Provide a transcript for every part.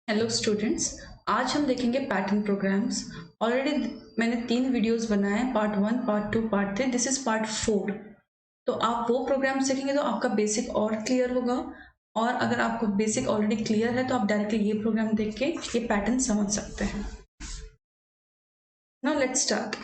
Hello students, आज हम देखेंगे पैटर्न प्रोग्राम्स। ऑलरेडी मैंने 3 वीडियोस बनाए हैं, part 1, part 2, part 3। This is part 4। तो आप वो प्रोग्राम्स देखेंगे तो आपका बेसिक और क्लियर होगा। और अगर आपको बेसिक ऑलरेडी क्लियर है तो आप डायरेक्टली ये प्रोग्राम देख के ये पैटर्न समझ सकते हैं। Now let's start.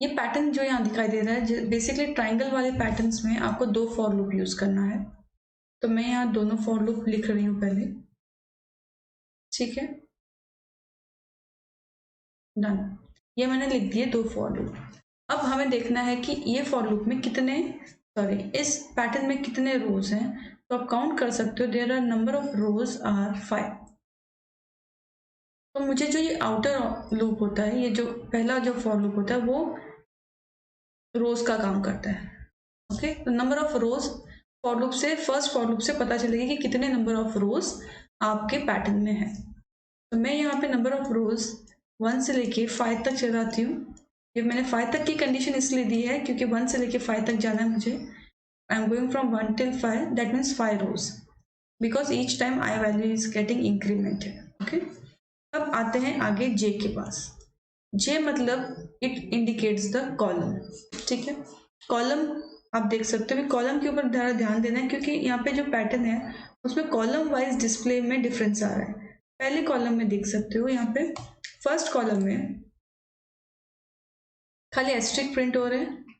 ये पैटर्न जो यहाँ दिखाई दे रहा है, बेसिकली ट्राइंगल वाले पैटर्न्स में आपको 2 फॉर लूप यूज करना है। तो मैं यहाँ दोनों फॉर लूप लिख रही हूँ पहले। ठीक है, डन। ये मैंने लिख दिए 2 फॉर लूप। अब हमें देखना है कि ये फॉर लूप में इस पैटर्न में कितने रोज हैं। तो आप काउंट कर सकते हो, there are number of rows are 5। तो मुझे जो ये आउटर लूप होता है, ये जो पहला जो फॉर लूप होता है वो रोज का काम करता है। ओके, तो number of rose for loop से, फर्स्ट फॉर लूप से पता चलेगा कि कितने नंबर ऑफ रोज आपके पैटर्न में है। तो मैं यहाँ पे नंबर ऑफ रोज 1 से लेके 5 तक चलाती हूँ। ये मैंने 5 तक की कंडीशन इसलिए दी है क्योंकि 1 से लेके 5 तक जाना है मुझे। I am going from 1 till 5, that means 5 rows, because each time I value is getting incremented. Okay, अब आते हैं आगे जे के पास। जे मतलब इट इंडिकेट्स द कॉलम। ठीक है, कॉलम आप देख सकते हो। कॉलम के ऊपर ध्यान देना है क्योंकि यहाँ पे जो पैटर्न है उसमें कॉलम वाइज डिस्प्ले में डिफरेंस आ रहा है। पहले कॉलम में देख सकते हो, यहाँ पे फर्स्ट कॉलम में खाली एस्ट्रिक प्रिंट हो रहे हैं,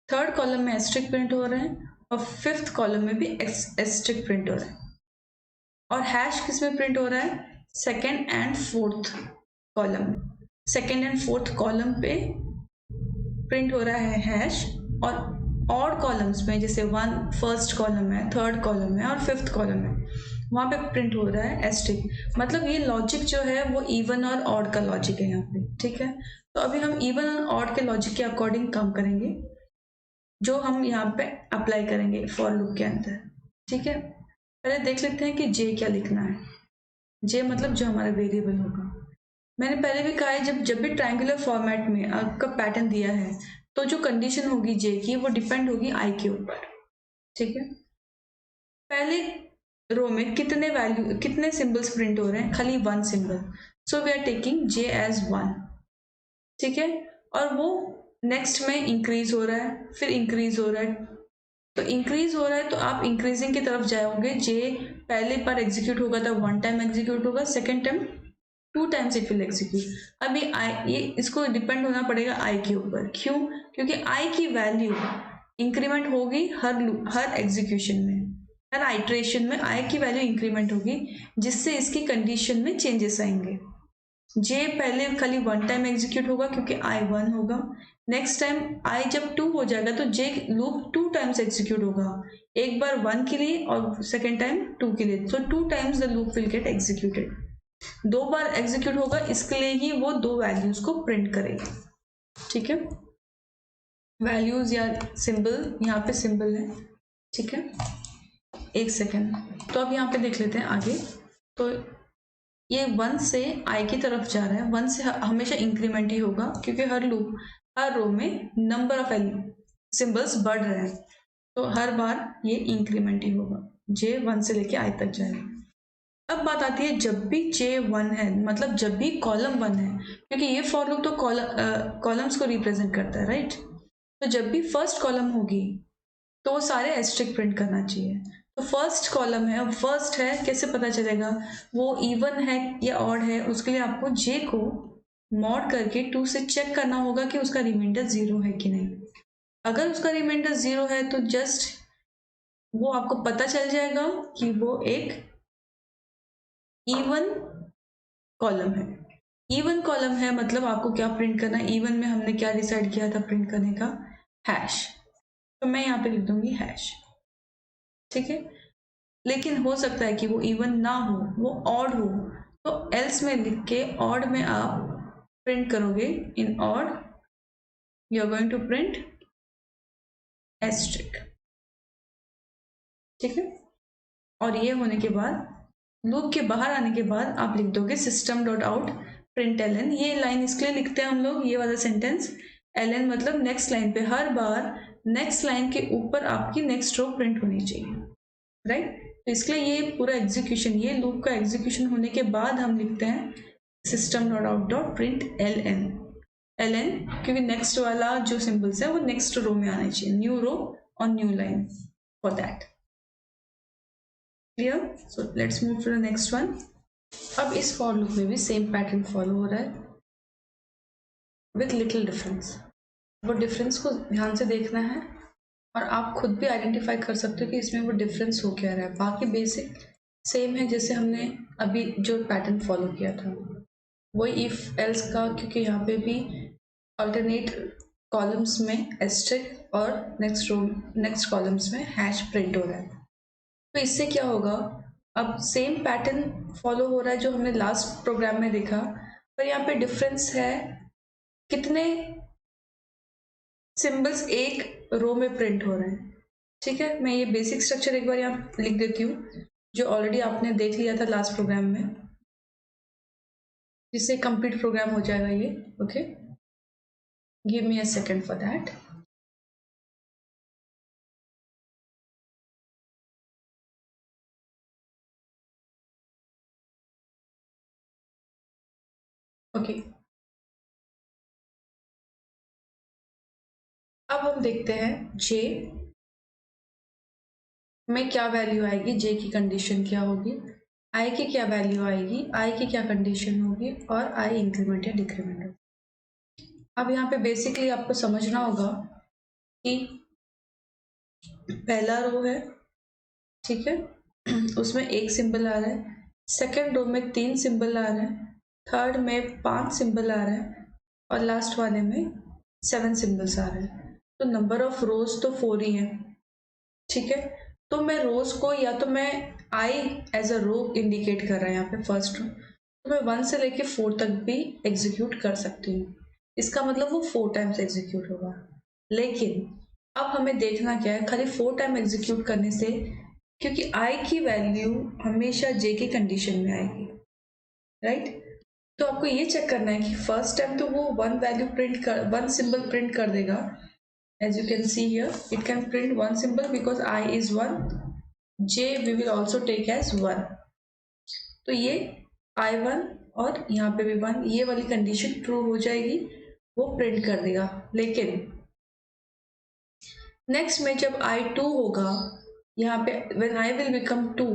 थर्ड कॉलम में एस्ट्रिक प्रिंट हो रहे हैं, और फिफ्थ कॉलम में भी एस्ट्रिक प्रिंट हो रहा है। और हैश किस में प्रिंट हो रहा है? Second and fourth column. Second and fourth column पे प्रिंट हो रहा है हैश, और ऑड कॉलम्स में जैसे फर्स्ट कॉलम है, थर्ड कॉलम है और फिफ्थ कॉलम है, वहां पे प्रिंट हो रहा है एस्ट्रिक। मतलब ये लॉजिक जो है वो इवन और ऑड का लॉजिक है यहाँ पे। ठीक है, तो अभी हम इवन और ऑड के लॉजिक के अकॉर्डिंग काम करेंगे, जो हम यहाँ पे अप्लाई करेंगे फॉर लूप के अंदर। ठीक है, पहले देख लेते हैं कि जे क्या लिखना है। जे मतलब जो हमारा वेरिएबल होगा। मैंने पहले भी कहा है, जब भी ट्रायंगुलर फॉर्मेट में आपका पैटर्न दिया है तो जो कंडीशन होगी जे की वो डिपेंड होगी आई के ऊपर। ठीक है, पहले रो में कितने सिंबल्स प्रिंट हो रहे हैं? खाली 1 symbol, so we are taking J as 1। ठीक है, और वो नेक्स्ट में इंक्रीज हो रहा है, फिर इंक्रीज हो रहा है। तो इंक्रीज हो रहा है तो आप इंक्रीजिंग की तरफ जाओगे। जे पहले बार एग्जीक्यूट होगा तो 1 टाइम एग्जीक्यूट होगा, second time 2 times it will execute. अभी ये इसको डिपेंड होना पड़ेगा आई के ऊपर। क्यों? क्योंकि आई की वैल्यू इंक्रीमेंट होगी हर एग्जीक्यूशन में, हर आइट्रेशन में आई की वैल्यू इंक्रीमेंट होगी, जिससे इसकी कंडीशन में चेंजेस आएंगे। जे पहले खाली 1 टाइम एग्जीक्यूट होगा क्योंकि आई 1 होगा। नेक्स्ट टाइम आई जब 2 हो जाएगा तो जे लूप 2 टाइम्स एग्जीक्यूट होगा, एक बार 1 के लिए और सेकेंड टाइम 2 के लिए। सो 2 times the loop will get executed. 2 bar execute होगा, इसके लिए ही वो 2 वैल्यूज को प्रिंट करेगा। ठीक है, वैल्यूज या सिंबल, यहाँ पे सिंबल है। ठीक है, एक सेकेंड। तो अब यहाँ पे देख लेते हैं आगे। तो ये 1 से आई की तरफ जा रहा है। 1 से हमेशा इंक्रीमेंट ही होगा क्योंकि हर रो में नंबर ऑफ सिंबल्स बढ़ रहे हैं, तो हर बार ये इंक्रीमेंट ही होगा। जे 1 से लेके आई तक जाएगा। अब बात आती है जब भी जे 1 है, मतलब जब भी कॉलम 1 है, क्योंकि ये फॉर लूप तो कॉलम्स को रिप्रेजेंट करता है, राइट। तो जब भी फर्स्ट कॉलम होगी तो वो सारे एस्ट्रिक प्रिंट करना चाहिए। तो फर्स्ट कॉलम है, फर्स्ट है, कैसे पता चलेगा वो इवन है या ऑड है? उसके लिए आपको जे को मॉड करके 2 से चेक करना होगा कि उसका रिमाइंडर 0 है कि नहीं। अगर उसका रिमाइंडर 0 है तो जस्ट वो आपको पता चल जाएगा कि वो एक इवन कॉलम है। इवन कॉलम है मतलब आपको क्या प्रिंट करना है? इवन में हमने क्या डिसाइड किया था प्रिंट करने का? हैश। तो मैं यहाँ पे लिख दूंगी हैश। ठीक है, लेकिन हो सकता है कि वो इवन ना हो, वो ऑड हो, तो एल्स में लिख के ऑड में आप प्रिंट करोगे। In odd you are going to print asterisk. ठीक है, और ये होने के बाद लूप के बाहर आने के बाद आप लिख दोगे system dot out print L N. ये लाइन इसके लिए लिखते हैं हम लोग, ये वाला सेंटेंस। एलन मतलब नेक्स्ट लाइन पे, हर बार नेक्स्ट लाइन के ऊपर आपकी नेक्स्ट रो प्रिंट होनी चाहिए। राइट। तो इसके लिए ये पूरा एग्जीक्यूशन, ये लूप का एग्जीक्यूशन होने के बाद हम लिखते हैं system dot out dot print L N, क्योंकि नेक्स्ट वाला जो सिंबल्स है वो नेक्स्ट रो में आना चाहिए, न्यू रो और new line for that. Clear? So let's move to the next one. अब इस फॉर लूप में भी सेम पैटर्न फॉलो हो रहा है विथ लिटिल डिफरेंस। वो डिफरेंस को ध्यान से देखना है और आप खुद भी आइडेंटिफाई कर सकते हो कि इसमें वो डिफरेंस हो क्या रहा है। बाकी बेसिक सेम है जैसे हमने अभी जो पैटर्न फॉलो किया था, वही इफ एल्स का, क्योंकि यहाँ पे भी अल्टरनेट कॉलम्स में एस्ट्रिक और नेक्स्ट कॉलम्स में हैश प्रिंट हो रहा है। तो इससे क्या होगा, अब सेम पैटर्न फॉलो हो रहा है जो हमने लास्ट प्रोग्राम में देखा, पर यहाँ पे डिफरेंस है कितने सिंबल्स एक रो में प्रिंट हो रहे हैं। ठीक है, मैं ये बेसिक स्ट्रक्चर एक बार यहाँ लिख देती हूँ जो ऑलरेडी आपने देख लिया था लास्ट प्रोग्राम में, जिससे कंप्लीट प्रोग्राम हो जाएगा ये। Okay, give me a second for that. Okay, अब हम देखते हैं जे में क्या वैल्यू आएगी, जे की कंडीशन क्या होगी, आई की क्या वैल्यू आएगी, आई की क्या कंडीशन होगी, और आई इंक्रीमेंट या डिक्रीमेंट होगी। अब यहाँ पे बेसिकली आपको समझना होगा कि पहला रो है, ठीक है, उसमें एक सिंबल आ रहा है, सेकेंड रो में 3 सिंबल आ रहे हैं, थर्ड में 5 सिंबल आ रहे हैं, और लास्ट वाले में 7 सिंबल्स आ रहे हैं। तो नंबर ऑफ रोज तो 4 ही है। ठीक है, तो मैं रोज को या तो मैं I as a row indicate कर रहा है यहाँ पे फर्स्ट रो, तो मैं 1 से लेके 4 तक भी एग्जीक्यूट कर सकती हूँ। इसका मतलब वो 4 टाइम्स एग्जीक्यूट होगा। लेकिन अब हमें देखना क्या है, खाली 4 टाइम एग्जीक्यूट करने से, क्योंकि आई की वैल्यू हमेशा जे की कंडीशन में आएगी, राइट। तो आपको ये चेक करना है कि फर्स्ट टाइम तो वो 1 वैल्यू प्रिंट कर, 1 सिंबल प्रिंट कर देगा। As you can see here, it can print 1 symbol because I is 1, J we will also take as 1. तो ये I1 और यहाँ पे भी 1, ये वाली कंडीशन ट्रू हो जाएगी, वो प्रिंट कर देगा। लेकिन नेक्स्ट में जब I2 होगा, यहाँ पे when I will become 2,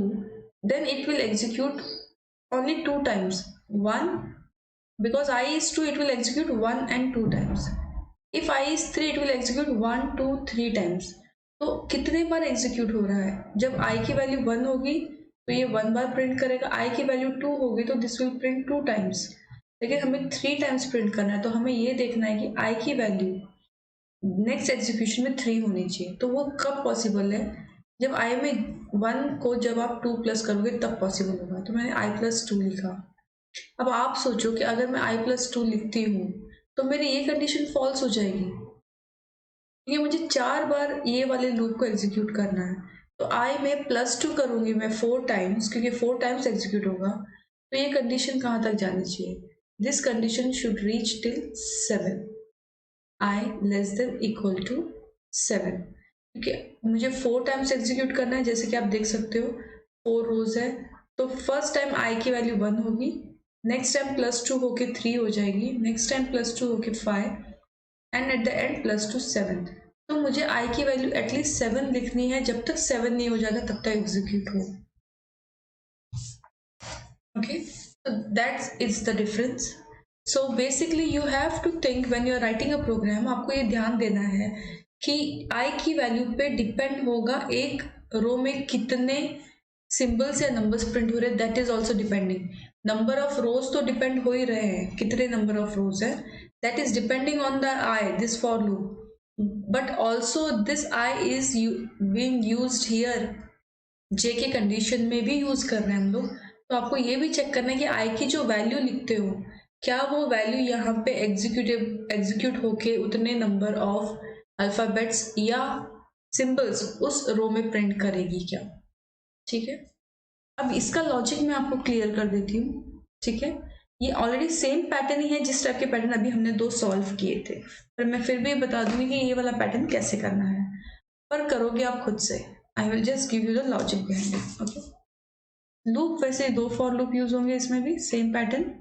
then it will execute only 2 times. 1 because I is 2, it will execute 1 and 2 times. If I is 3, it will execute 1, 2, 3 times. तो कितने बार एग्जीक्यूट हो रहा है, जब I की वैल्यू 1 होगी तो ये 1 बार प्रिंट करेगा, I की वैल्यू 2 होगी तो दिस विल प्रिंट 2 टाइम्स। लेकिन हमें 3 टाइम्स प्रिंट करना है, तो हमें ये देखना है कि I की वैल्यू नेक्स्ट एग्जीक्यूशन में 3 होनी चाहिए। तो वो कब पॉसिबल है, जब I में 1 को जब आप 2 प्लस करोगे तब पॉसिबल होगा। तो मैंने I+2 लिखा। अब आप सोचो कि अगर मैं I+2 लिखती हूँ तो मेरी ये कंडीशन फॉल्स हो जाएगी, क्योंकि मुझे 4 बार ये वाले लूप को एग्जीक्यूट करना है। तो आई में +2 करूंगी मैं 4 टाइम्स, क्योंकि 4 टाइम्स एग्जीक्यूट होगा, तो ये कंडीशन कहाँ तक जानी चाहिए, this condition should reach till 7, I less than equal to 7, क्योंकि मुझे 4 टाइम्स एग्जीक्यूट करना है। जैसे कि आप देख सकते हो 4 रोज है, तो फर्स्ट टाइम आई की वैल्यू 1 होगी, नेक्स्ट टाइम +2 होके 3 हो जाएगी, नेक्स्ट टाइम +2 होके 5, एंड एट द एंड +2 7। तो मुझे आई की वैल्यू एटलीस्ट 7 लिखनी है, जब तक 7 नहीं हो जाता तब तक एग्जीक्यूट हो। Okay, so that is the difference. So basically you have to think when you are writing a program, आपको ये ध्यान देना है कि आई की वैल्यू पे डिपेंड होगा एक रो में कितने सिंबल्स या नंबर्स प्रिंट हो रहे हैं, that is also depending. Number of रोज तो डिपेंड हो ही रहे हैं, कितने नंबर ऑफ रोज है, that is depending on the i, this for loop, but also this i is being used here, j k condition में भी यूज कर रहे हैं हम लोग। तो आपको ये भी चेक करना है कि आई की जो वैल्यू लिखते हो, क्या वो वैल्यू यहाँ पे एग्जीक्यूट होके उतने नंबर ऑफ अल्फाबेट्स या सिंबल्स उस रो में प्रिंट करेगी क्या। ठीक है, अब इसका लॉजिक मैं आपको क्लियर कर देती हूँ। ठीक है, ये ऑलरेडी सेम पैटर्न ही है जिस टाइप के पैटर्न अभी हमने 2 सॉल्व किए थे, पर मैं फिर भी बता दूंगी कि ये वाला पैटर्न कैसे करना है, पर करोगे आप खुद से। I will just give you the logic behind it. Okay, loop वैसे 2 फॉर लूप यूज होंगे, इसमें भी सेम पैटर्न.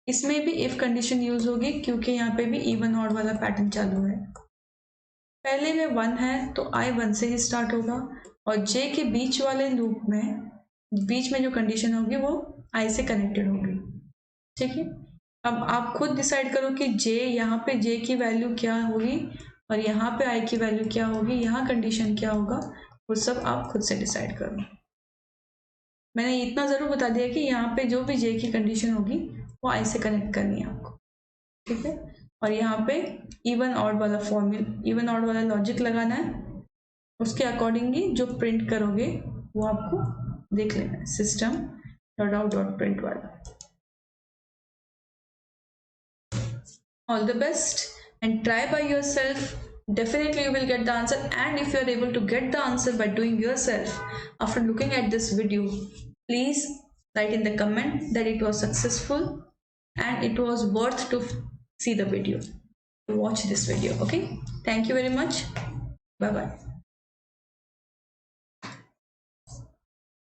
इसमें भी इफ कंडीशन यूज होगी क्योंकि यहाँ पे भी इवन ऑड वाला पैटर्न चालू है. पहले में 1 है तो आई 1 से ही स्टार्ट होगा, और जे के बीच वाले लूप में बीच में जो कंडीशन होगी वो आई से कनेक्टेड होगी. ठीक है, अब आप खुद डिसाइड करो कि जे, यहाँ पे जे की वैल्यू क्या होगी और यहाँ पे आई की वैल्यू क्या होगी, यहाँ कंडीशन क्या होगा, वो सब आप खुद से डिसाइड करो. मैंने इतना ज़रूर बता दिया कि यहाँ पे जो भी जे की कंडीशन होगी वो आई से कनेक्ट करनी है आपको. ठीक है, और यहाँ पे इवन ऑड वाला फॉर्मूला, इवन ऑड वाला लॉजिक लगाना है. उसके अकॉर्डिंगली जो प्रिंट करोगे वो आपको देख लेना है, system dot out dot print वाला. All the best and try by yourself. Definitely you will get the answer, and if you are able to get the answer by doing yourself after looking at this video, please write in the comment that it was successful and it was worth to see the video, to watch this video. Okay, thank you very much. Bye bye.